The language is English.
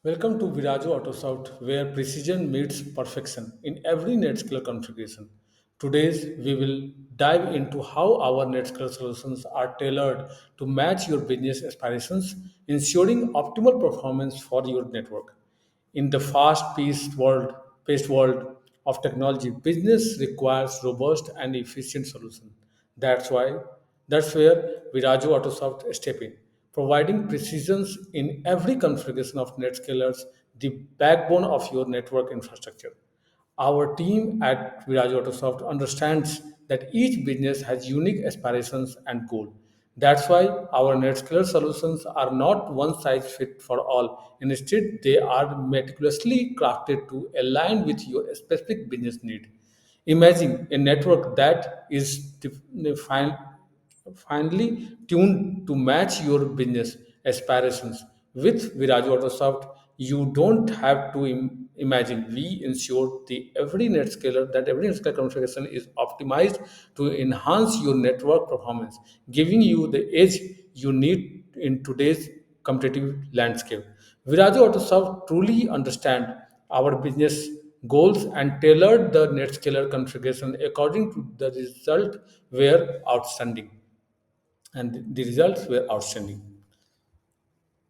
Welcome to Virajo Autosoft, where precision meets perfection in every Netscaler configuration. Today, we will dive into how our Netscaler solutions are tailored to match your business aspirations, ensuring optimal performance for your network. In the paced world of technology, business requires robust and efficient solutions. That's why that's where Virajo Autosoft step in, providing precisions in every configuration of NetScalers, the backbone of your network infrastructure. Our team at Virajo Autosoft understands that each business has unique aspirations and goals. That's why our NetScaler solutions are not one size fit for all. Instead, they are meticulously crafted to align with your specific business need. Imagine a network that is finely tuned to match your business aspirations. With Virajo Autosoft, you don't have to imagine. We ensure that every Netscaler configuration is optimized to enhance your network performance, giving you the edge you need in today's competitive landscape. Virajo Autosoft truly understand our business goals and tailored the Netscaler configuration according to the result were outstanding and the results were outstanding.